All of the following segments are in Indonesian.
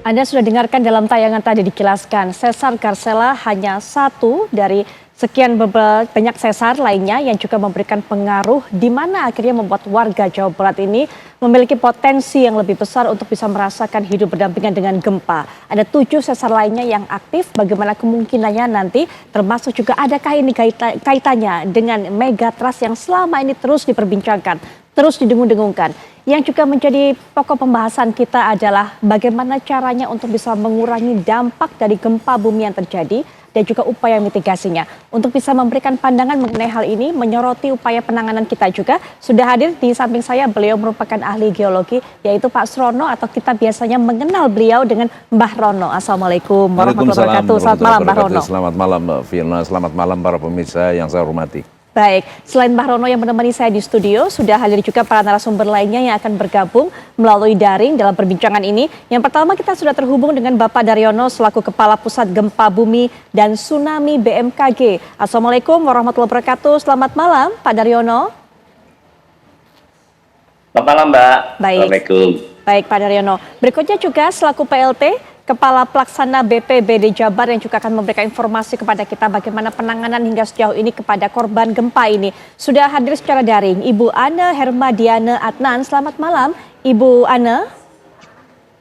Anda sudah dengarkan dalam tayangan tadi dijelaskan, sesar Garsela hanya satu dari sekian banyak sesar lainnya yang juga memberikan pengaruh di mana akhirnya membuat warga Jawa Barat ini memiliki potensi yang lebih besar untuk bisa merasakan hidup berdampingan dengan gempa. Ada 7 sesar lainnya yang aktif, bagaimana kemungkinannya nanti, termasuk juga adakah ini kaitannya dengan megatrust yang selama ini terus diperbincangkan, terus didengung-dengungkan. Yang juga menjadi pokok pembahasan kita adalah bagaimana caranya untuk bisa mengurangi dampak dari gempa bumi yang terjadi dan juga upaya mitigasinya. Untuk bisa memberikan pandangan mengenai hal ini, menyoroti upaya penanganan kita juga, sudah hadir di samping saya, beliau merupakan ahli geologi, yaitu Pak Srono, atau kita biasanya mengenal beliau dengan Mbah Rono. Assalamualaikum warahmatullahi wabarakatuh. Selamat malam, Mbah Rono. Selamat malam, Mbak Firna. Selamat malam para pemirsa yang saya hormati. Baik, selain Mbah Rono yang menemani saya di studio, sudah hadir juga para narasumber lainnya yang akan bergabung melalui daring dalam perbincangan ini. Yang pertama, kita sudah terhubung dengan Bapak Daryono selaku Kepala Pusat Gempa Bumi dan Tsunami BMKG. Assalamualaikum warahmatullahi wabarakatuh. Selamat malam, Pak Daryono. Selamat malam, Mbak. Baik. Assalamualaikum. Baik, Pak Daryono. Berikutnya juga selaku PLT, Kepala Pelaksana BPBD Jabar yang juga akan memberikan informasi kepada kita bagaimana penanganan hingga sejauh ini kepada korban gempa ini. Sudah hadir secara daring Ibu Ana Hermadiana Adnan. Selamat malam, Ibu Ana.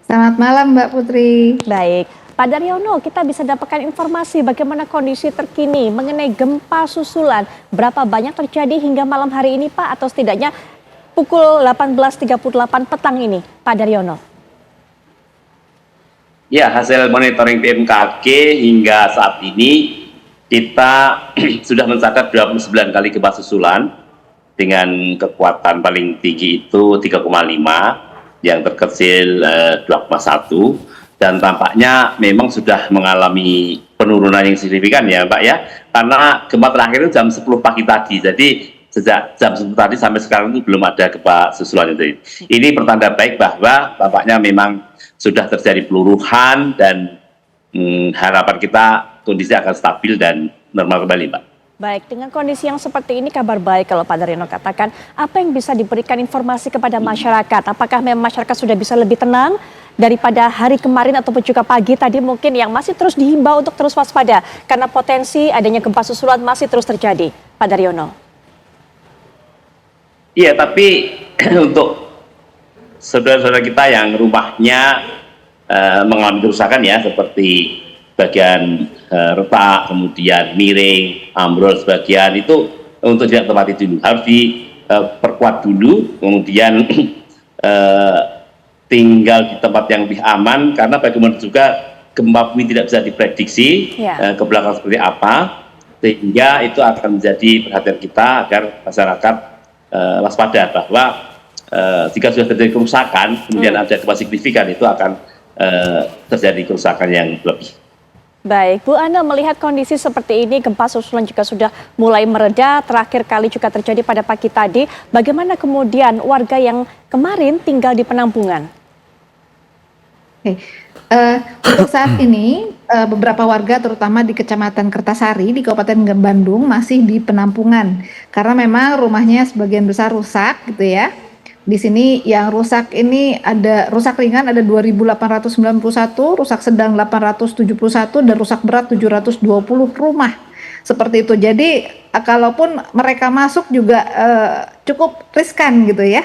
Selamat malam, Mbak Putri. Baik, Pak Daryono, kita bisa dapatkan informasi bagaimana kondisi terkini mengenai gempa susulan. Berapa banyak terjadi hingga malam hari ini, Pak, atau setidaknya pukul 18.38 petang ini, Pak Daryono? Ya, hasil monitoring BMKG hingga saat ini kita sudah mencatat 29 kali gempa susulan dengan kekuatan paling tinggi itu 3,5, yang terkecil 2,1, dan tampaknya memang sudah mengalami penurunan yang signifikan ya, Pak ya, karena gempa terakhir itu jam 10 pagi tadi, jadi sejak jam 10 tadi sampai sekarang itu belum ada gempa susulan itu. Ini pertanda baik bahwa tampaknya memang sudah terjadi peluruhan dan harapan kita kondisi akan stabil dan normal kembali, Pak. Baik, dengan kondisi yang seperti ini kabar baik kalau Pak Daryono katakan, apa yang bisa diberikan informasi kepada masyarakat? Apakah memang masyarakat sudah bisa lebih tenang daripada hari kemarin ataupun juga pagi tadi mungkin yang masih terus dihimbau untuk terus waspada karena potensi adanya gempa susulan masih terus terjadi, Pak Daryono? Iya, tapi untuk saudara-saudara kita yang rumahnya mengalami kerusakan ya, seperti bagian retak, kemudian miring, ambrol sebagian, itu untuk tidak tempati dulu, harus diperkuat dulu, kemudian tinggal di tempat yang lebih aman, karena bagaimana juga gempa bumi tidak bisa diprediksi ke belakang seperti apa, sehingga itu akan menjadi perhatian kita agar masyarakat waspada bahwa jika sudah terjadi kerusakan, kemudian ada gempa signifikan, itu akan terjadi kerusakan yang lebih. Baik, Bu Ana melihat kondisi seperti ini, gempa susulan juga sudah mulai mereda, terakhir kali juga terjadi pada pagi tadi. Bagaimana kemudian warga yang kemarin tinggal di penampungan? Oke. Untuk saat ini beberapa warga terutama di Kecamatan Kertasari di Kabupaten Bandung masih di penampungan karena memang rumahnya sebagian besar rusak gitu ya. Di sini yang rusak ini ada rusak ringan ada 2.891, rusak sedang 871, dan rusak berat 720 rumah. Seperti itu. Jadi kalaupun mereka masuk juga cukup riskan gitu ya.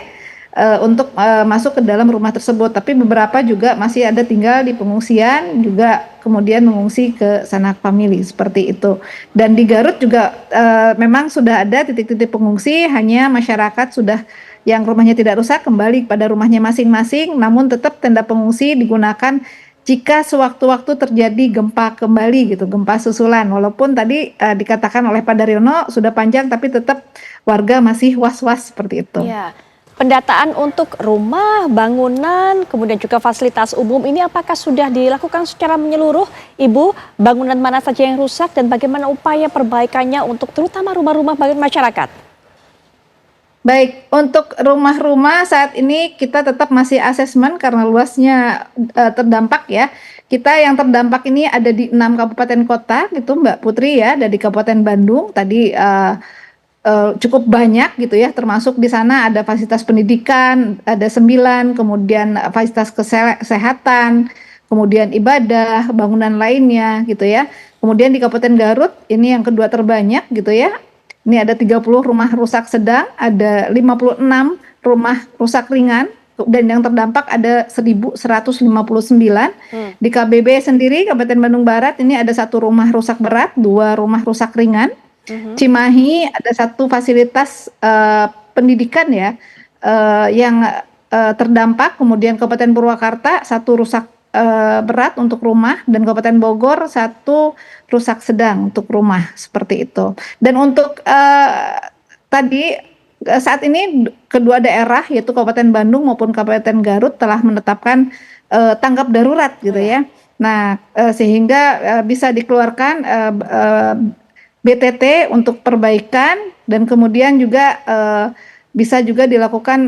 Untuk masuk ke dalam rumah tersebut, tapi beberapa juga masih ada tinggal di pengungsian, juga kemudian mengungsi ke sanak famili seperti itu. Dan di Garut juga memang sudah ada titik-titik pengungsi, hanya masyarakat sudah yang rumahnya tidak rusak kembali pada rumahnya masing-masing, namun tetap tenda pengungsi digunakan jika sewaktu-waktu terjadi gempa kembali gitu, gempa susulan. Walaupun tadi dikatakan oleh Pak Daryono sudah panjang, tapi tetap warga masih was-was seperti itu. Ya. Pendataan untuk rumah, bangunan, kemudian juga fasilitas umum ini apakah sudah dilakukan secara menyeluruh, Ibu? Bangunan mana saja yang rusak dan bagaimana upaya perbaikannya untuk terutama rumah-rumah bagi masyarakat? Baik, untuk rumah-rumah saat ini kita tetap masih asesmen karena luasnya terdampak ya. Kita yang terdampak ini ada di 6 kabupaten kota gitu, Mbak Putri ya, ada di Kabupaten Bandung tadi cukup banyak gitu ya, termasuk di sana ada fasilitas pendidikan, ada 9, kemudian fasilitas kesehatan, kemudian ibadah, bangunan lainnya gitu ya. Kemudian di Kabupaten Garut ini yang kedua terbanyak gitu ya. Ini ada 30 rumah rusak sedang, ada 56 rumah rusak ringan, dan yang terdampak ada 1.159. Di KBB sendiri, Kabupaten Bandung Barat, ini ada 1 rumah rusak berat, 2 rumah rusak ringan. Cimahi ada 1 fasilitas pendidikan ya yang terdampak. Kemudian Kabupaten Purwakarta 1 rusak berat untuk rumah, dan Kabupaten Bogor 1 rusak sedang untuk rumah, seperti itu. Dan untuk tadi saat ini kedua daerah yaitu Kabupaten Bandung maupun Kabupaten Garut telah menetapkan tanggap darurat gitu ya. Nah sehingga bisa dikeluarkan BTT untuk perbaikan, dan kemudian juga bisa juga dilakukan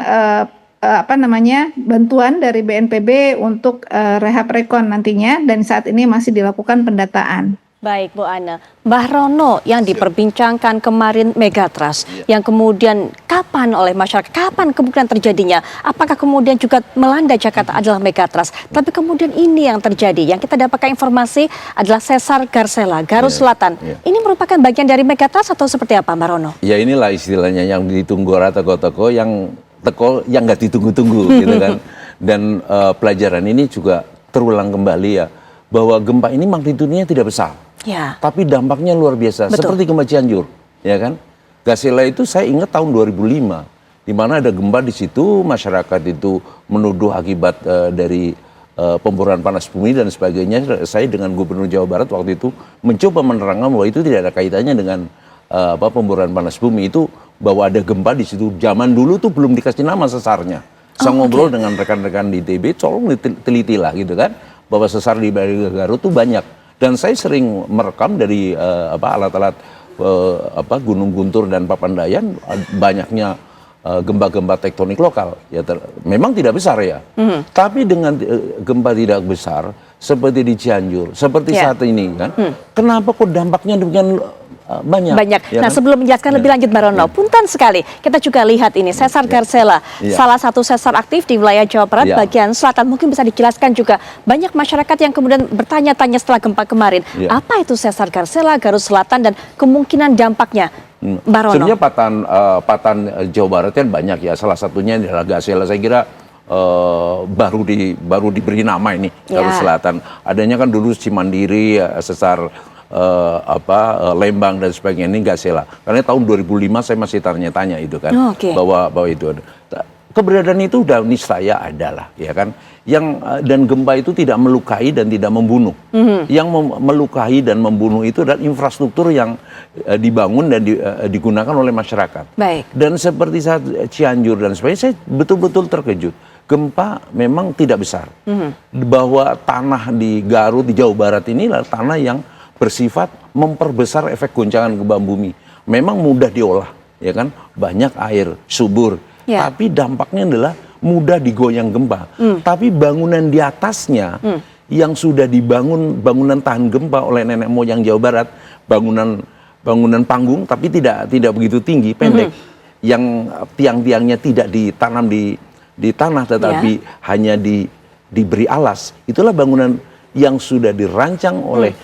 bantuan dari BNPB untuk rehab rekon nantinya, dan saat ini masih dilakukan pendataan. Baik Bu Ana, Mbah Rono yang diperbincangkan kemarin Megatrust, yang kemudian kapan oleh masyarakat, kapan kemungkinan terjadinya, apakah kemudian juga melanda Jakarta adalah Megatrust, tapi kemudian ini yang terjadi, yang kita dapatkan informasi adalah Sesar Garsela, Garut Selatan. Ini merupakan bagian dari Megatrust atau seperti apa Mbah Rono? Ya inilah istilahnya yang ditunggu orang toko-toko yang nggak ditunggu-tunggu gitu kan. Dan pelajaran ini juga terulang kembali ya, bahwa gempa ini magnitudenya tidak besar. Ya. Tapi dampaknya luar biasa. Betul. Seperti gempa Cianjur, ya kan? Garsela itu saya ingat tahun 2005, di mana ada gempa di situ, masyarakat itu menuduh akibat dari pemburuan panas bumi dan sebagainya. Saya dengan Gubernur Jawa Barat waktu itu mencoba menerangkan bahwa itu tidak ada kaitannya dengan pemburuan panas bumi, itu bahwa ada gempa di situ. Zaman dulu tuh belum dikasih nama sesarnya. Saya ngobrol dengan rekan-rekan di TB, tolong telitilah gitu kan, bahwa sesar di Garut tuh banyak. Dan saya sering merekam dari alat-alat Gunung Guntur dan Papandayan, banyaknya gempa-gempa tektonik lokal. Ya memang tidak besar ya, tapi dengan gempa tidak besar seperti di Cianjur, seperti saat ini kan, kenapa kok dampaknya demikian banyak. Ya nah kan? Sebelum menjelaskan lebih lanjut Mbak Rono, punten sekali, kita juga lihat ini Sesar Garsela, salah satu sesar aktif di wilayah Jawa Barat bagian selatan. Mungkin bisa dijelaskan juga, banyak masyarakat yang kemudian bertanya-tanya setelah gempa kemarin, apa itu Sesar Garsela, Garut Selatan, dan kemungkinan dampaknya. Mbak Rono. Sebenarnya patan Jawa Barat kan banyak ya, salah satunya adalah Garsela. Saya kira baru diberi nama ini Garut Selatan. Adanya kan dulu Cimandiri, sesar Lembang dan sebagainya, ini Garsela. Karena tahun 2005 saya masih tanya-tanya itu kan, bahwa itu ada. Keberadaan itu udah niscaya adalah, ya kan. Dan gempa itu tidak melukai dan tidak membunuh. Yang melukai dan membunuh itu adalah infrastruktur yang dibangun dan digunakan oleh masyarakat. Baik. Dan seperti saat Cianjur dan sebagainya, saya betul-betul terkejut. Gempa memang tidak besar. Bahwa tanah di Garut, di Jawa Barat ini adalah tanah yang bersifat memperbesar efek goncangan gempa bumi. Memang mudah diolah, ya kan? Banyak air, subur. Tapi dampaknya adalah mudah digoyang gempa. Tapi bangunan di atasnya yang sudah dibangun, bangunan tahan gempa oleh nenek moyang Jawa Barat, bangunan panggung tapi tidak begitu tinggi, pendek. Yang tiang-tiangnya tidak ditanam di tanah tetapi hanya diberi alas. Itulah bangunan yang sudah dirancang oleh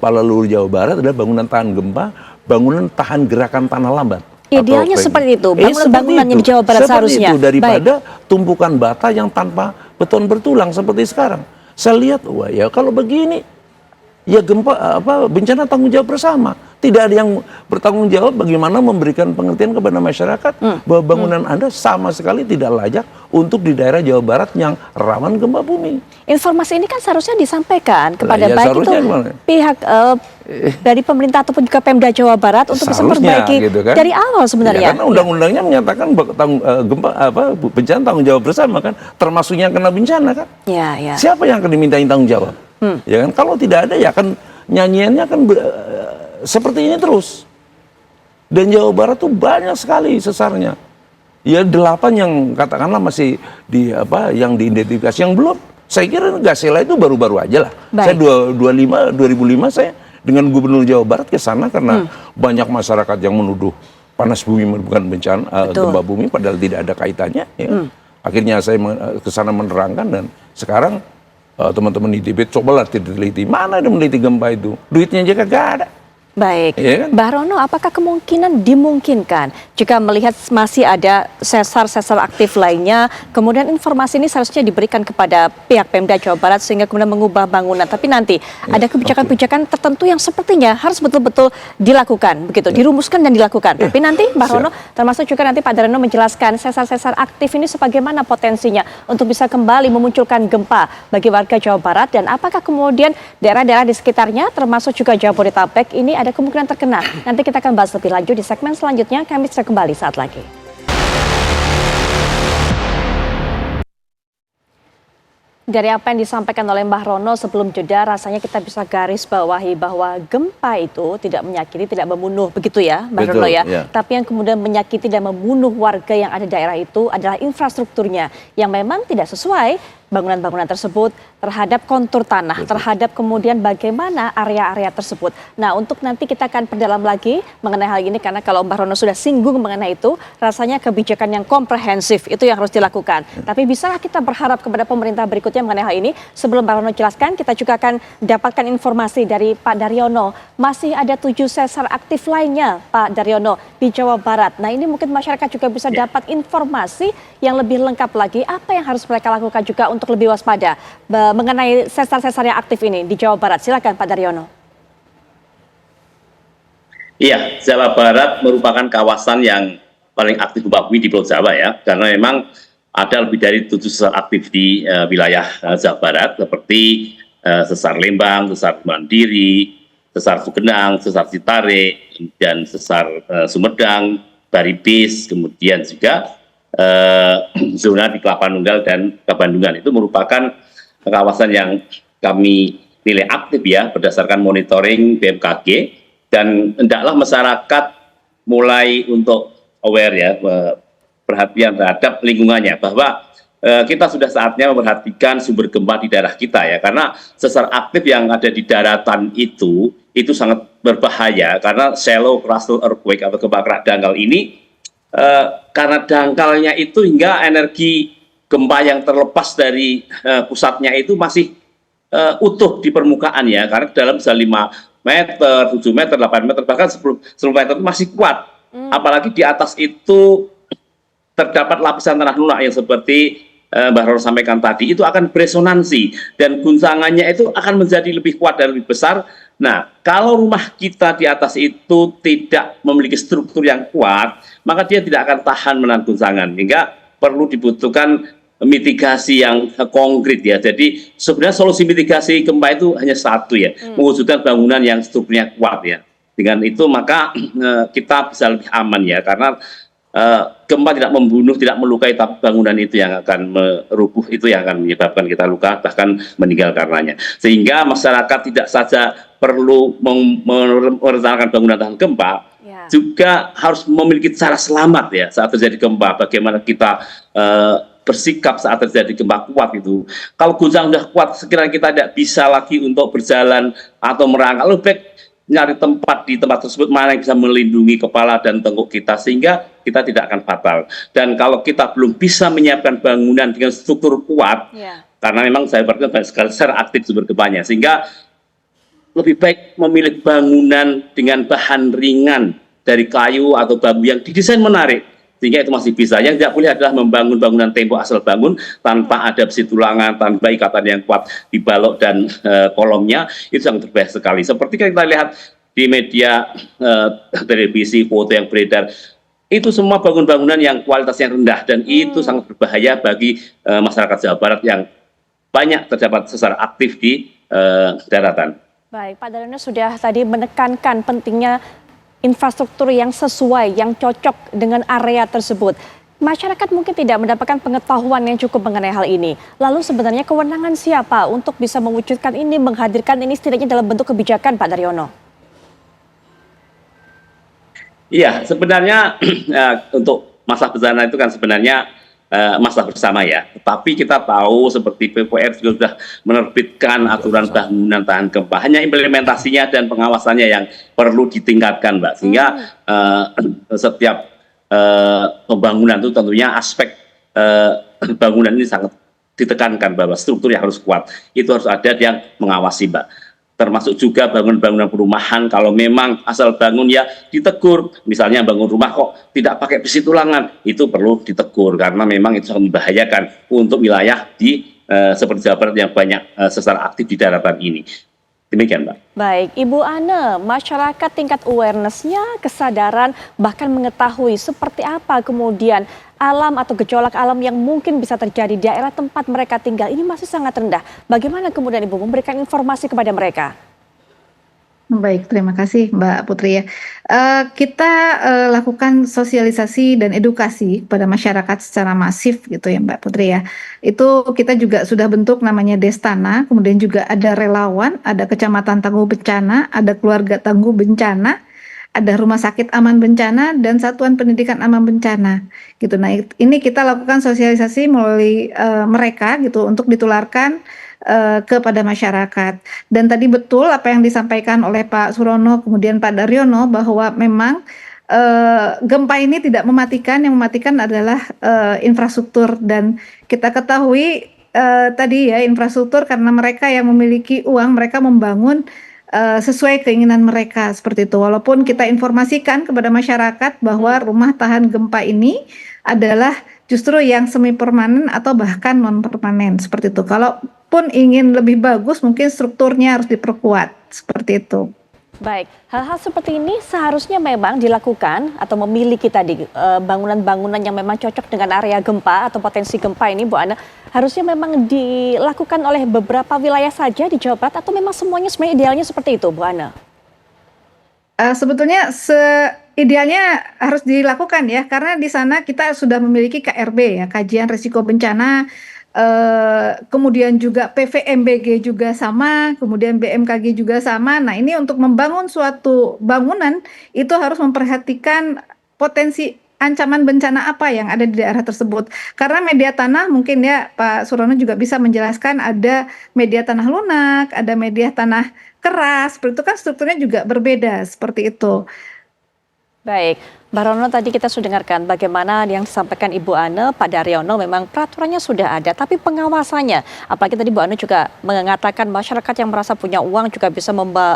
para leluhur Jawa Barat, adalah bangunan tahan gempa, bangunan tahan gerakan tanah lambat. Idealnya seperti itu, bangunan-bangunannya di Jawa Barat seharusnya. Itu daripada tumpukan bata yang tanpa beton bertulang seperti sekarang. Saya lihat, wah ya kalau begini, ya gempa bencana tanggung jawab bersama. Tidak ada yang bertanggung jawab bagaimana memberikan pengertian kepada masyarakat bahwa bangunan Anda sama sekali tidak layak untuk di daerah Jawa Barat yang rawan gempa bumi. Informasi ini kan seharusnya disampaikan kepada baik itu pihak dari pemerintah ataupun juga Pemda Jawa Barat untuk bisa memperbaiki gitu kan? Dari awal sebenarnya. Ya, karena undang-undangnya menyatakan bencana tanggung jawab bersama kan, termasuk yang kena bencana kan. Siapa yang akan dimintain tanggung jawab? Ya kan, kalau tidak ada ya kan nyanyiannya kan seperti ini terus. Dan Jawa Barat tuh banyak sekali sesarnya. Ya 8 yang katakanlah masih yang diidentifikasi, yang belum. Saya kira Garsela itu baru-baru aja lah. Saya 2005 saya dengan Gubernur Jawa Barat ke sana karena banyak masyarakat yang menuduh panas bumi bukan bencana gempa bumi, padahal tidak ada kaitannya. Ya. Akhirnya saya ke sana menerangkan, dan sekarang teman-teman ITB, cobalah diteliti. Mana ada meneliti gempa itu? Duitnya aja kagak ada. Baik, Iya kan? Mbak Rono, apakah dimungkinkan jika melihat masih ada sesar-sesar aktif lainnya, kemudian informasi ini seharusnya diberikan kepada pihak Pemda Jawa Barat sehingga kemudian mengubah bangunan, tapi nanti ada kebijakan-kebijakan tertentu yang sepertinya harus betul-betul dilakukan, begitu, dirumuskan dan dilakukan. Tapi nanti Mbak Rono, termasuk juga nanti Pak Daryono menjelaskan sesar-sesar aktif ini sebagaimana potensinya untuk bisa kembali memunculkan gempa bagi warga Jawa Barat, dan apakah kemudian daerah-daerah di sekitarnya termasuk juga Jabodetabek ini ada kemungkinan terkena. Nanti kita akan bahas lebih lanjut di segmen selanjutnya. Kami segera kembali saat lagi. Dari apa yang disampaikan oleh Mbah Rono sebelum jeda, rasanya kita bisa garis bawahi bahwa gempa itu tidak menyakiti, tidak membunuh, begitu ya Mbah Rono ya. Tapi yang kemudian menyakiti dan membunuh warga yang ada di daerah itu adalah infrastrukturnya yang memang tidak sesuai bangunan-bangunan tersebut terhadap kontur tanah, terhadap kemudian bagaimana area-area tersebut. Nah, untuk nanti kita akan perdalam lagi mengenai hal ini, karena kalau Mbah Rono sudah singgung mengenai itu, rasanya kebijakan yang komprehensif itu yang harus dilakukan. Tapi bisakah kita berharap kepada pemerintah berikutnya mengenai hal ini? Sebelum Mbah Rono jelaskan, kita juga akan dapatkan informasi dari Pak Daryono. Masih ada 7 sesar aktif lainnya, Pak Daryono, di Jawa Barat. Nah, ini mungkin masyarakat juga bisa dapat informasi yang lebih lengkap lagi, apa yang harus mereka lakukan juga untuk lebih waspada mengenai sesar-sesar yang aktif ini di Jawa Barat. Silakan Pak Daryono. Iya, Jawa Barat merupakan kawasan yang paling aktif gempa bumi di Pulau Jawa ya, karena memang ada lebih dari 7 sesar aktif di wilayah Jawa Barat, seperti sesar Lembang, sesar Mandiri, sesar Sugenang, sesar Citare, dan sesar Sumedang, Baribis, kemudian juga zona di Kelapa Nunggal dan Kabandungan. Itu merupakan kawasan yang kami nilai aktif ya berdasarkan monitoring BMKG, dan hendaklah masyarakat mulai untuk aware ya, perhatian terhadap lingkungannya, bahwa kita sudah saatnya memperhatikan sumber gempa di daerah kita ya, karena sesar aktif yang ada di daratan itu sangat berbahaya, karena shallow crustal earthquake atau gempa kerak dangkal ini karena dangkalnya itu hingga energi gempa yang terlepas dari pusatnya itu masih utuh di permukaan ya, karena dalam bisa 5 meter, 7 meter, 8 meter, bahkan 10 meter itu masih kuat. Apalagi di atas itu terdapat lapisan tanah lunak yang seperti Mbak Rono sampaikan tadi, itu akan beresonansi dan guncangannya itu akan menjadi lebih kuat dan lebih besar. Nah, kalau rumah kita di atas itu tidak memiliki struktur yang kuat, maka dia tidak akan tahan menahan guncangan, hingga perlu dibutuhkan mitigasi yang konkret ya. Jadi sebenarnya solusi mitigasi gempa itu hanya satu ya, mewujudkan bangunan yang strukturnya kuat ya. Dengan itu maka kita bisa lebih aman ya, karena gempa tidak membunuh, tidak melukai, tapi bangunan itu yang akan merubuh, itu yang akan menyebabkan kita luka, bahkan meninggal karenanya. Sehingga masyarakat tidak saja perlu merencanakan bangunan tahan gempa, juga harus memiliki cara selamat ya saat terjadi gempa. Bagaimana kita bersikap saat terjadi gempa kuat itu. Kalau guncangan sudah kuat, sekiranya kita tidak bisa lagi untuk berjalan atau merangkak, lebih baik nyari tempat di tempat tersebut mana yang bisa melindungi kepala dan tengkuk kita, sehingga kita tidak akan fatal. Dan kalau kita belum bisa menyiapkan bangunan dengan struktur kuat, karena memang saya berkata banyak sekali secara aktif sumber gempanya, sehingga lebih baik memilih bangunan dengan bahan ringan dari kayu atau bambu yang didesain menarik, sehingga itu masih bisa. Yang tidak boleh adalah membangun bangunan tembok asal bangun tanpa ada besi tulangan, tanpa ikatan yang kuat di balok dan kolomnya, itu sangat berbahaya sekali. Seperti kita lihat di media televisi, foto yang beredar, itu semua bangunan-bangunan yang kualitasnya rendah, dan itu sangat berbahaya bagi masyarakat Jawa Barat yang banyak terdapat sesar aktif di daratan. Baik, Pak Daryono sudah tadi menekankan pentingnya infrastruktur yang sesuai, yang cocok dengan area tersebut. Masyarakat mungkin tidak mendapatkan pengetahuan yang cukup mengenai hal ini. Lalu sebenarnya kewenangan siapa untuk bisa mewujudkan ini, menghadirkan ini setidaknya dalam bentuk kebijakan, Pak Daryono? Iya, sebenarnya untuk masalah bencana itu kan sebenarnya masalah bersama ya. Tapi kita tahu seperti PUPR juga sudah menerbitkan aturan bangunan tahan gempa. Hanya implementasinya dan pengawasannya yang perlu ditingkatkan, Mbak. Sehingga setiap pembangunan itu tentunya aspek bangunan ini sangat ditekankan bahwa struktur yang harus kuat. Itu harus ada yang mengawasi, Mbak. Termasuk juga bangunan-bangunan perumahan, kalau memang asal bangun ya ditegur. Misalnya bangun rumah kok tidak pakai besi tulangan, itu perlu ditegur karena memang itu sangat membahayakan untuk wilayah di seperti Jawa Barat yang banyak sesar aktif di daratan ini. Demikian, Mbak. Baik, Ibu Ane, masyarakat tingkat awareness-nya, kesadaran, bahkan mengetahui seperti apa kemudian alam atau gejolak alam yang mungkin bisa terjadi di daerah tempat mereka tinggal ini masih sangat rendah. Bagaimana kemudian Ibu memberikan informasi kepada mereka? Baik, terima kasih Mbak Putri ya. Kita lakukan sosialisasi dan edukasi kepada masyarakat secara masif gitu ya Mbak Putri ya. Itu kita juga sudah bentuk namanya Destana, kemudian juga ada relawan, ada Kecamatan Tangguh Bencana, ada Keluarga Tangguh Bencana, ada Rumah Sakit Aman Bencana, dan Satuan Pendidikan Aman Bencana gitu. Nah, ini kita lakukan sosialisasi melalui mereka gitu untuk ditularkan kepada masyarakat. Dan tadi betul apa yang disampaikan oleh Pak Surono kemudian Pak Daryono bahwa memang gempa ini tidak mematikan, yang mematikan adalah infrastruktur. Dan kita ketahui tadi ya, infrastruktur karena mereka yang memiliki uang, mereka membangun sesuai keinginan mereka seperti itu. Walaupun kita informasikan kepada masyarakat bahwa rumah tahan gempa ini adalah justru yang semi permanen atau bahkan non permanen seperti itu. Kalaupun ingin lebih bagus, mungkin strukturnya harus diperkuat seperti itu. Baik, hal-hal seperti ini seharusnya memang dilakukan atau memiliki tadi bangunan-bangunan yang memang cocok dengan area gempa atau potensi gempa ini, Bu Ana, harusnya memang dilakukan oleh beberapa wilayah saja di Jawa Barat atau memang semuanya sebenarnya idealnya seperti itu, Bu Ana? Sebetulnya idealnya harus dilakukan ya, karena di sana kita sudah memiliki KRB ya, kajian risiko bencana, kemudian juga PVMBG juga sama, kemudian BMKG juga sama. Nah, ini untuk membangun suatu bangunan itu harus memperhatikan potensi ancaman bencana apa yang ada di daerah tersebut. Karena media tanah mungkin ya Pak Surono juga bisa menjelaskan, ada media tanah lunak, ada media tanah keras, seperti itu kan strukturnya juga berbeda seperti itu. Baik, Mbak Rono, tadi kita sudah dengarkan bagaimana yang disampaikan Ibu Ane, Pak Daryono, memang peraturannya sudah ada, tapi pengawasannya, apalagi tadi Bu Ane juga mengatakan masyarakat yang merasa punya uang juga bisa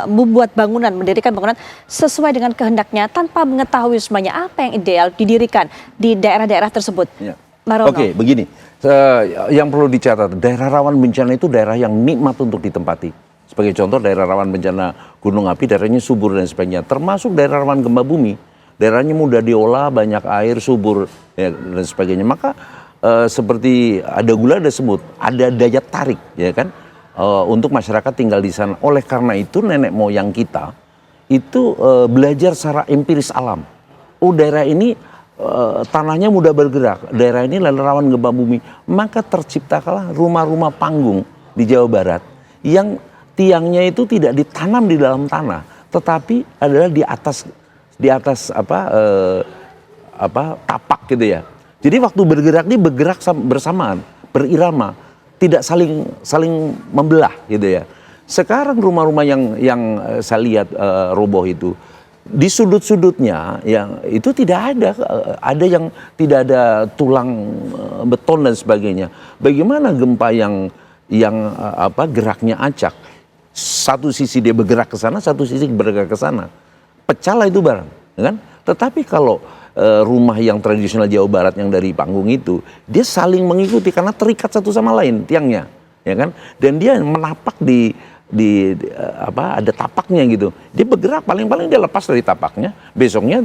membuat bangunan, mendirikan bangunan sesuai dengan kehendaknya tanpa mengetahui semuanya apa yang ideal didirikan di daerah-daerah tersebut. Ya. Mbak Rono. Oke, begini, yang perlu dicatat, daerah rawan bencana itu daerah yang nikmat untuk ditempati. Sebagai contoh, daerah rawan bencana gunung api, daerahnya subur dan sebagainya, termasuk daerah rawan gempa bumi. Daerahnya mudah diolah, banyak air, subur, ya, dan sebagainya. Maka seperti ada gula, ada semut, ada daya tarik, ya kan, untuk masyarakat tinggal di sana. Oleh karena itu nenek moyang kita itu belajar secara empiris alam. Oh, daerah ini tanahnya mudah bergerak, daerah ini rawan gempa bumi. Maka terciptakanlah rumah-rumah panggung di Jawa Barat yang tiangnya itu tidak ditanam di dalam tanah, tetapi adalah di atas tapak gitu ya. Jadi waktu bergerak ini bergerak bersamaan, berirama, tidak saling membelah gitu ya. Sekarang rumah-rumah yang saya lihat roboh itu di sudut-sudutnya yang itu tidak ada yang tidak ada tulang beton dan sebagainya. Bagaimana gempa yang geraknya acak? Satu sisi dia bergerak ke sana, satu sisi bergerak ke sana. Pecahlah itu barang, kan? Tetapi kalau rumah yang tradisional Jawa Barat yang dari panggung itu, dia saling mengikuti karena terikat satu sama lain tiangnya, ya kan? Dan dia menapak ada tapaknya gitu. Dia bergerak, paling-paling dia lepas dari tapaknya, besoknya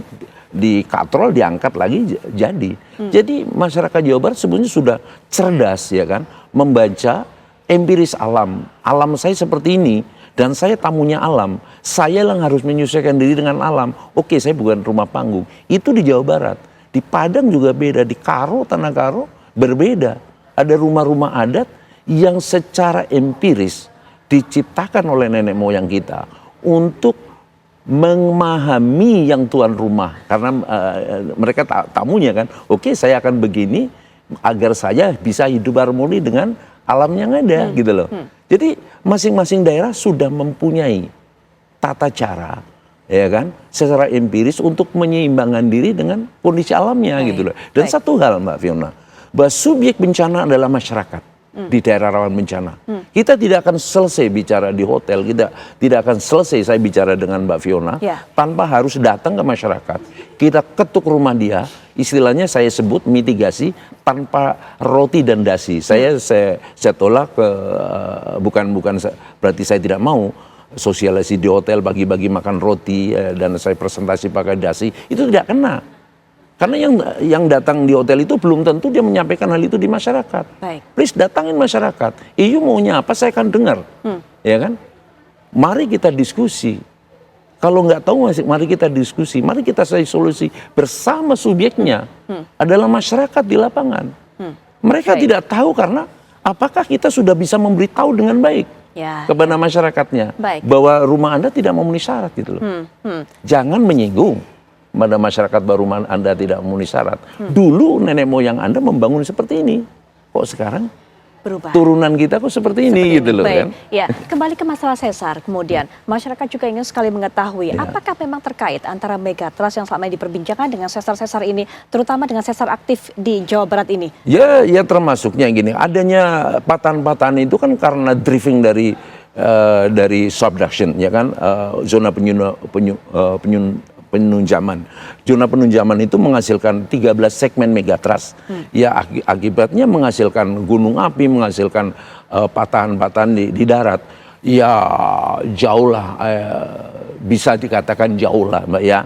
dikatrol, diangkat lagi jadi. Jadi masyarakat Jawa Barat sebenarnya sudah cerdas, ya kan, membaca empiris alam. Alam saya seperti ini dan saya tamunya alam. Saya yang harus menyesuaikan diri dengan alam. Oke, saya bukan rumah panggung. Itu di Jawa Barat. Di Padang juga beda, di Karo, Tanah Karo berbeda. Ada rumah-rumah adat yang secara empiris diciptakan oleh nenek moyang kita untuk memahami yang tuan rumah, karena mereka tamunya kan. Oke, saya akan begini agar saya bisa hidup harmoni dengan alam yang ada gitu loh. Jadi masing-masing daerah sudah mempunyai tata cara, ya kan, secara empiris untuk menyeimbangkan diri dengan kondisi alamnya gitu loh. Dan satu hal Mbak Fiona, bahwa subjek bencana adalah masyarakat. di daerah rawan bencana. Kita tidak akan selesai bicara di hotel, kita tidak akan selesai saya bicara dengan Mbak Fiona tanpa harus datang ke masyarakat. Kita ketuk rumah dia, istilahnya saya sebut mitigasi tanpa roti dan dasi. Saya tolak bukan berarti saya tidak mau sosialisasi di hotel bagi-bagi makan roti dan saya presentasi pakai dasi, itu tidak kena. Karena yang datang di hotel itu belum tentu dia menyampaikan hal itu di masyarakat. Baik. Please datangin masyarakat. Iyo maunya apa saya akan dengar, ya kan? Mari kita diskusi. Kalau nggak tahu, mari kita diskusi. Mari kita cari solusi bersama subjeknya adalah masyarakat di lapangan. Mereka tidak tahu karena apakah kita sudah bisa memberitahu dengan baik kepada masyarakatnya bahwa rumah Anda tidak memenuhi syarat gitu loh. Jangan menyinggung pada masyarakat baru Anda tidak memenuhi syarat. Dulu nenek moyang Anda membangun seperti ini. Kok sekarang berubah? Turunan kita kok seperti ini gitu loh kan. Ya, kembali ke masalah sesar kemudian. Masyarakat juga ingin sekali mengetahui apakah memang terkait antara Megatrust yang selama ini diperbincangkan dengan sesar-sesar ini, terutama dengan sesar aktif di Jawa Barat ini. Ya termasuknya gini, adanya patahan-patahan itu kan karena drifting dari subduction ya kan, zona penunjaman. Zona penunjaman itu menghasilkan 13 segmen megatrust. Ya akibatnya menghasilkan gunung api, menghasilkan patahan-patahan di darat. Ya jauh lah, bisa dikatakan jauh lah Mbak ya.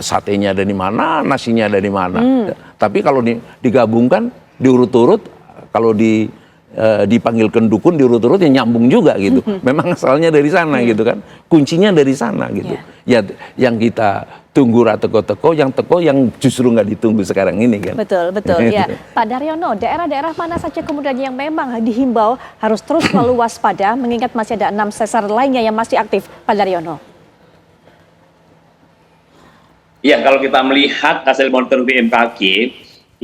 Satenya dari mana, nasinya dari mana. Tapi kalau digabungkan, diurut-urut, kalau dipanggilkan dukun diurut-urut ya nyambung juga gitu. Memang asalnya dari sana gitu kan. Kuncinya dari sana gitu. Ya yang kita tunggu teko-teko, yang justru nggak ditunggu sekarang ini kan. Betul ya. Pak Daryono, daerah-daerah mana saja kemudian yang memang dihimbau harus terus selalu waspada mengingat masih ada 6 sesar lainnya yang masih aktif, Pak Daryono? Ya, kalau kita melihat hasil monitoring BMKG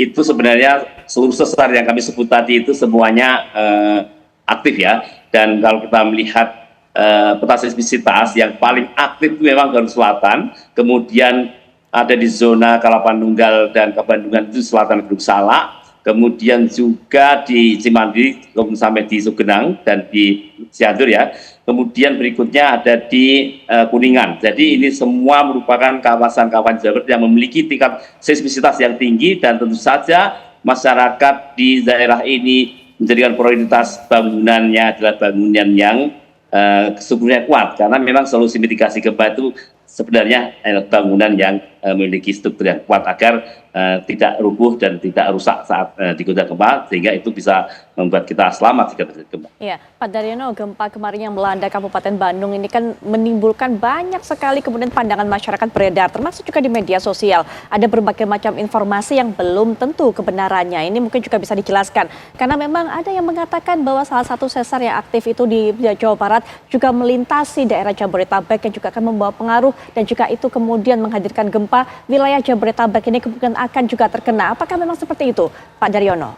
itu sebenarnya seluruh sesar yang kami sebut tadi itu semuanya aktif ya. Dan kalau kita melihat peta seismisitas yang paling aktif itu memang Garut Selatan, kemudian ada di zona Kalapanunggal dan Kabandungan itu selatan Gunung Salak, kemudian juga di Cimandiri sampai di Sugenang dan di Cianjur ya. Kemudian berikutnya ada di Kuningan. Jadi ini semua merupakan kawasan-kawasan Jawa Barat yang memiliki tingkat seismisitas yang tinggi dan tentu saja masyarakat di daerah ini menjadikan prioritas bangunannya adalah bangunan yang strukturnya kuat karena memang solusi mitigasi gempa itu sebenarnya bangunan yang memiliki struktur yang kuat agar tidak rubuh dan tidak rusak saat digoda gempa sehingga itu bisa membuat kita selamat jika terjadi gempa. Ya, Pak Daryono, gempa kemarin yang melanda Kabupaten Bandung ini kan menimbulkan banyak sekali kemudian pandangan masyarakat beredar termasuk juga di media sosial. Ada berbagai macam informasi yang belum tentu kebenarannya. Ini mungkin juga bisa dijelaskan karena memang ada yang mengatakan bahwa salah satu sesar yang aktif itu di Jawa Barat juga melintasi daerah Jabodetabek yang juga akan membawa pengaruh dan juga itu kemudian menghadirkan gempa. Wilayah Jabodetabek ini kemudian akan juga terkena. Apakah memang seperti itu, Pak Daryono?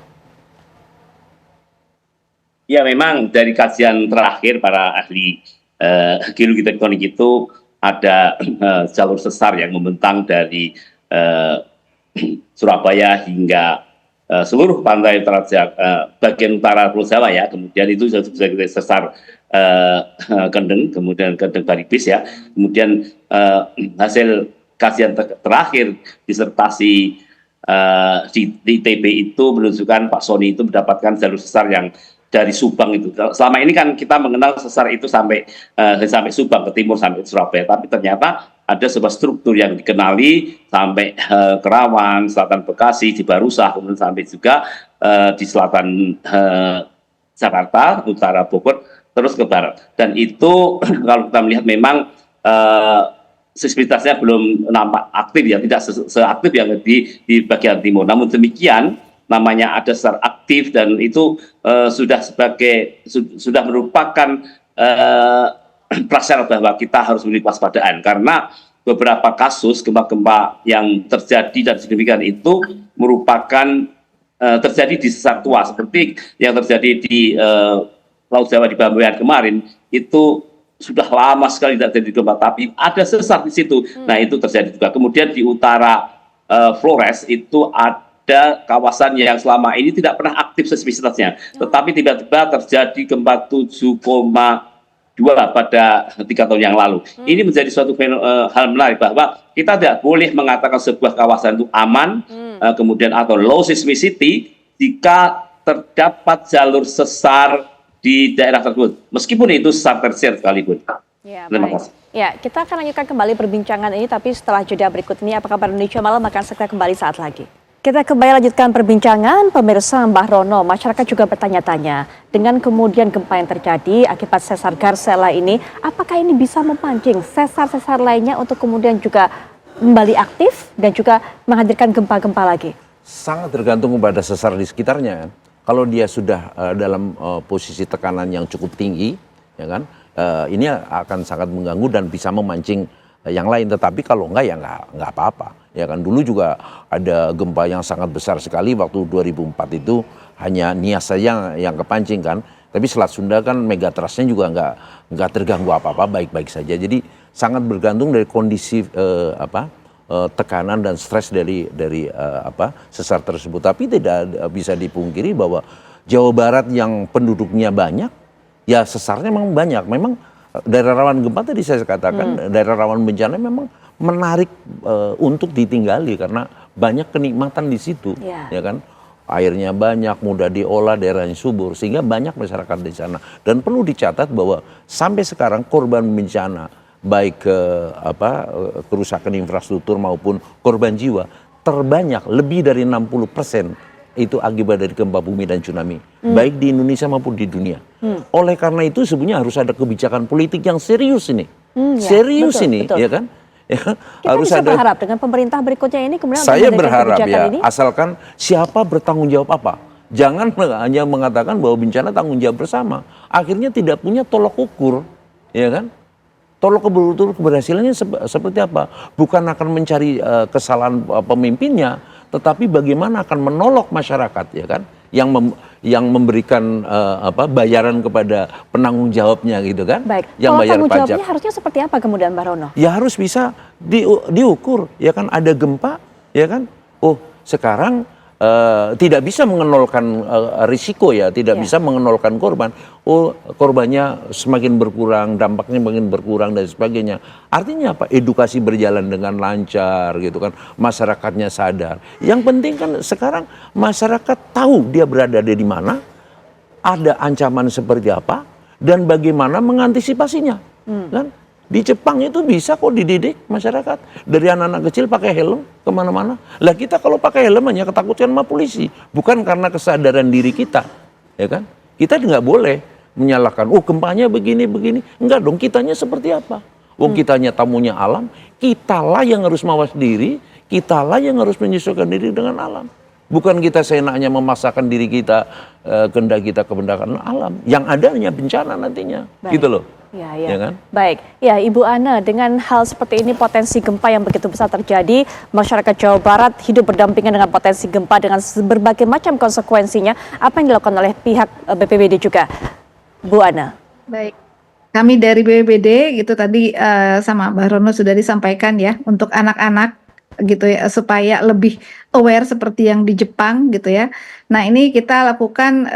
Ya, memang dari kajian terakhir para ahli geologi tektonik itu ada jalur sesar yang membentang dari Surabaya hingga seluruh pantai bagian utara Pulau Jawa ya. Kemudian itu sebagai sesar Kendeng, kemudian Kendeng Baribis ya. Kemudian hasil kajian terakhir disertasi di ITB itu menunjukkan Pak Soni itu mendapatkan jalur sesar yang dari Subang itu. Selama ini kan kita mengenal sesar itu sampai Subang ke timur sampai Surabaya, tapi ternyata ada sebuah struktur yang dikenali sampai Kerawang, selatan Bekasi, di Barusah, kemudian sampai juga di selatan Jakarta, utara Bogor, terus ke barat. Dan itu kalau kita melihat memang seismitasnya belum nampak aktif ya, tidak seaktif yang di bagian timur. Namun demikian namanya ada sesar aktif dan itu sudah merupakan prasyarat bahwa kita harus memiliki waspadaan karena beberapa kasus gempa-gempa yang terjadi dan signifikan itu merupakan terjadi di sesar tua seperti yang terjadi di Laut Jawa di Bambuyan kemarin itu sudah lama sekali tidak terjadi gempa, tapi ada sesar di situ. Nah itu terjadi juga. Kemudian di utara Flores itu ada kawasan yang selama ini tidak pernah aktif seismisitasnya, tetapi tiba-tiba terjadi gempa 7,2 pada 3 tahun yang lalu. Ini menjadi suatu hal menarik bahwa kita tidak boleh mengatakan sebuah kawasan itu aman, kemudian atau low seismicity jika terdapat jalur sesar di daerah tersebut, meskipun itu sesar tersier sekalipun. Ya, Terima baik. kasih. Ya, kita akan lanjutkan kembali perbincangan ini, tapi setelah jeda berikut ini, apa kabar Indonesia Malam akan segera kembali saat lagi. Kita kembali lanjutkan perbincangan, pemirsa. Mbah Rono, masyarakat juga bertanya-tanya, dengan kemudian gempa yang terjadi akibat sesar Garsela ini, apakah ini bisa memancing sesar-sesar lainnya untuk kemudian juga kembali aktif dan juga menghadirkan gempa-gempa lagi? Sangat tergantung kepada sesar di sekitarnya. Kalau dia sudah dalam posisi tekanan yang cukup tinggi, ya kan, ini akan sangat mengganggu dan bisa memancing yang lain. Tetapi kalau enggak ya enggak apa-apa. Ya kan, dulu juga ada gempa yang sangat besar sekali waktu 2004 itu, hanya Nias saja yang kepancing kan. Tapi Selat Sunda kan megatrustnya juga enggak terganggu apa-apa, baik-baik saja. Jadi sangat bergantung dari kondisi tekanan dan stres dari sesar tersebut. Tapi tidak bisa dipungkiri bahwa Jawa Barat yang penduduknya banyak, ya sesarnya memang banyak. Memang daerah rawan gempa tadi saya katakan, daerah rawan bencana memang menarik untuk ditinggali karena banyak kenikmatan di situ, ya kan. Airnya banyak, mudah diolah, daerahnya subur, sehingga banyak masyarakat di sana. Dan perlu dicatat bahwa sampai sekarang korban bencana, baik kerusakan infrastruktur maupun korban jiwa, terbanyak lebih dari 60% itu akibat dari gempa bumi dan tsunami, baik di Indonesia maupun di dunia. Oleh karena itu sebenarnya harus ada kebijakan politik yang serius ini, serius betul, ini, betul. ya kan? Ya, Kita harus bisa ada. berharap dengan pemerintah berikutnya ini kemudian untuk Saya menghadirkan berharap kebijakan ya, ini. asalkan siapa bertanggung jawab apa. Jangan hanya mengatakan bahwa bencana tanggung jawab bersama. Akhirnya tidak punya tolok ukur, ya kan? Tolok ukur keberhasilannya seperti apa? Bukan akan mencari kesalahan pemimpinnya, tetapi bagaimana akan menolok masyarakat, ya kan? Yang memberikan bayaran kepada penanggung jawabnya, gitu kan? Baik, Yang kalau bayar tanggung pajak. jawabnya harusnya seperti apa kemudian Mbak Rono? Ya harus bisa diukur, ya kan, ada gempa, ya kan, oh sekarang tidak bisa mengenolkan risiko, ya tidak bisa mengenolkan korban, oh korbannya semakin berkurang, dampaknya makin berkurang dan sebagainya. Artinya apa? Edukasi berjalan dengan lancar, gitu kan, masyarakatnya sadar. Yang penting kan sekarang masyarakat tahu dia berada di mana, ada ancaman seperti apa, dan bagaimana mengantisipasinya, kan? Di Jepang itu bisa kok dididik masyarakat. Dari anak-anak kecil pakai helm kemana-mana. Lah kita kalau pakai helm hanya ketakutan sama polisi. Bukan karena kesadaran diri kita. Ya kan? Kita nggak boleh menyalahkan, oh gempanya begini-begini. Enggak dong, kitanya seperti apa? Oh kitanya tamunya alam, kitalah yang harus mawas diri, kitalah yang harus menyesuaikan diri dengan alam. Bukan kita seenaknya memaksakan diri kita, kehendak kita kehendakan alam. Yang ada hanya bencana nantinya. Baik. Gitu loh. Ya kan? Baik, ya Ibu Ana, dengan hal seperti ini potensi gempa yang begitu besar terjadi, masyarakat Jawa Barat hidup berdampingan dengan potensi gempa dengan berbagai macam konsekuensinya. Apa yang dilakukan oleh pihak BPBD juga, Bu Ana? Baik, kami dari BPBD gitu tadi sama Mbak Rono sudah disampaikan ya, untuk anak-anak gitu ya, supaya lebih aware seperti yang di Jepang gitu ya. Nah ini kita lakukan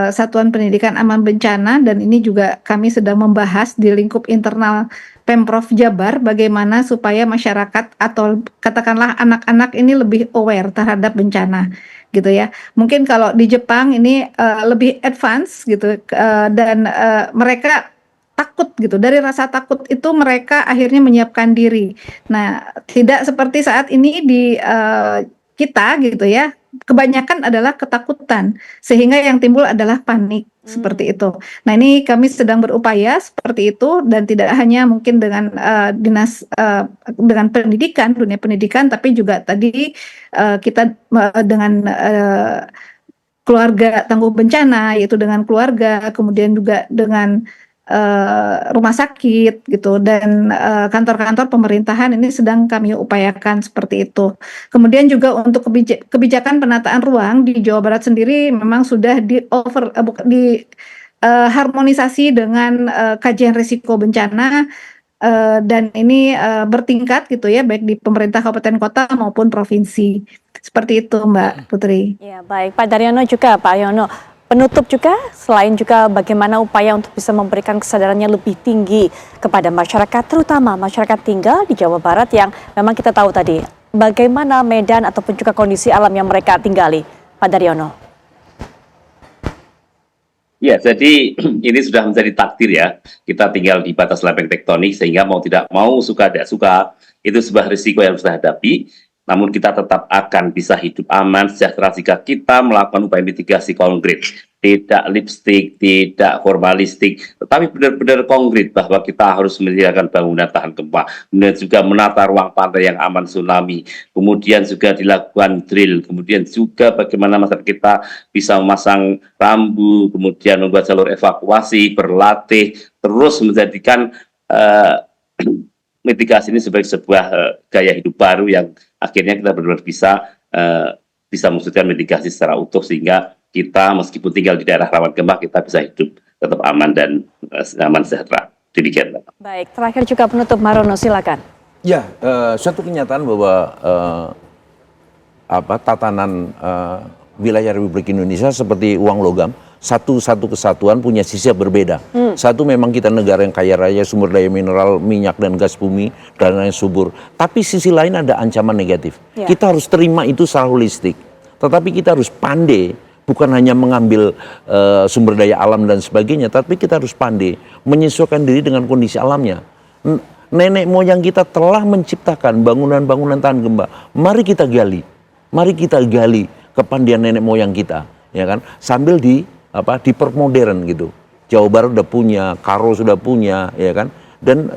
Satuan Pendidikan Aman Bencana, dan ini juga kami sedang membahas di lingkup internal Pemprov Jabar bagaimana supaya masyarakat atau katakanlah anak-anak ini lebih aware terhadap bencana gitu ya. Mungkin kalau di Jepang ini lebih advance gitu, dan mereka takut gitu, dari rasa takut itu mereka akhirnya menyiapkan diri. Nah tidak seperti saat ini di kita gitu ya, kebanyakan adalah ketakutan sehingga yang timbul adalah panik seperti itu. Nah ini kami sedang berupaya seperti itu, dan tidak hanya mungkin dengan dinas dengan pendidikan, dunia pendidikan, tapi juga tadi kita dengan keluarga tangguh bencana, yaitu dengan keluarga, kemudian juga dengan rumah sakit gitu, dan kantor-kantor pemerintahan ini sedang kami upayakan seperti itu. Kemudian juga untuk kebijakan penataan ruang di Jawa Barat sendiri memang sudah harmonisasi dengan kajian risiko bencana dan ini bertingkat gitu ya, baik di pemerintah kabupaten kota maupun provinsi. Seperti itu Mbak Putri. Ya, baik Pak Daryono juga Pak Yono. Penutup juga, selain juga bagaimana upaya untuk bisa memberikan kesadarannya lebih tinggi kepada masyarakat, terutama masyarakat tinggal di Jawa Barat yang memang kita tahu tadi, bagaimana medan ataupun juga kondisi alam yang mereka tinggali, Pak Daryono. Ya, jadi ini sudah menjadi takdir ya. Kita tinggal di batas lempeng tektonik sehingga mau tidak mau, suka tidak suka, itu sebuah risiko yang harus kita hadapi. Namun kita tetap akan bisa hidup aman, sejahtera jika kita melakukan upaya mitigasi konkret. Tidak lipstik, tidak formalistik, tetapi benar-benar konkret bahwa kita harus menyediakan bangunan tahan gempa. Kemudian juga menata ruang pantai yang aman tsunami. Kemudian juga dilakukan drill. Kemudian juga bagaimana masyarakat kita bisa memasang rambu, kemudian membuat jalur evakuasi, berlatih, terus menjadikan mitigasi ini sebagai sebuah gaya hidup baru yang akhirnya kita benar-benar bisa mewujudkan mitigasi secara utuh sehingga kita meskipun tinggal di daerah rawan gempa kita bisa hidup tetap aman dan aman sejahtera. Demikian. Baik, terakhir juga penutup Marono, silakan. Ya, suatu kenyataan bahwa tatanan wilayah Republik Indonesia seperti uang logam, satu kesatuan punya sisi yang berbeda. Satu memang kita negara yang kaya raya, sumber daya mineral, minyak dan gas bumi, dan lain subur. Tapi sisi lain ada ancaman negatif. Ya. Kita harus terima itu secara holistik. Tetapi kita harus pandai, bukan hanya mengambil sumber daya alam dan sebagainya, tapi kita harus pandai menyesuaikan diri dengan kondisi alamnya. Nenek moyang kita telah menciptakan bangunan-bangunan tahan gempa. Mari kita gali kepandaian nenek moyang kita, ya kan? Sambil dipermodern gitu. Jawa Barat udah punya, Karo sudah punya, ya kan? Dan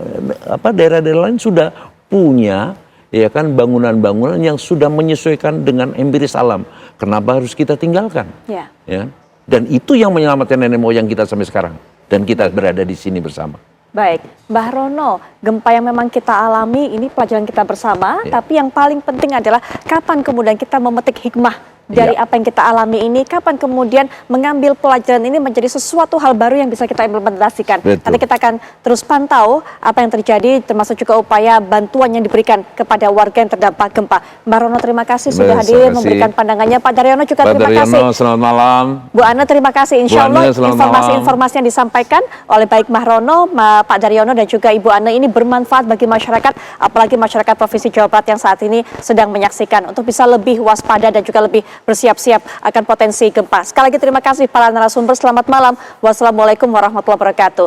daerah-daerah lain sudah punya, ya kan, bangunan-bangunan yang sudah menyesuaikan dengan empiris alam. Kenapa harus kita tinggalkan? Ya. Ya. Dan itu yang menyelamatkan nenek moyang kita sampai sekarang. Dan kita berada di sini bersama. Baik, Mbah Rono, gempa yang memang kita alami ini pelajaran kita bersama, tapi yang paling penting adalah kapan kemudian kita memetik hikmah dari apa yang kita alami ini, kapan kemudian mengambil pelajaran ini menjadi sesuatu hal baru yang bisa kita implementasikan. Betul. Nanti kita akan terus pantau apa yang terjadi, termasuk juga upaya bantuan yang diberikan kepada warga yang terdampak gempa. Mbah Rono, terima kasih sudah hadir memberikan pandangannya. Pak Daryono juga terima kasih. Selamat malam. Bu Ana, terima kasih. Insya Allah informasi-informasi yang disampaikan oleh baik Mbah Rono, Pak Daryono dan juga Ibu Ana ini bermanfaat bagi masyarakat, apalagi masyarakat Provinsi Jawa Barat yang saat ini sedang menyaksikan untuk bisa lebih waspada dan juga lebih bersiap-siap akan potensi gempa. Sekali lagi terima kasih para narasumber. Selamat malam. Wassalamualaikum warahmatullahi wabarakatuh.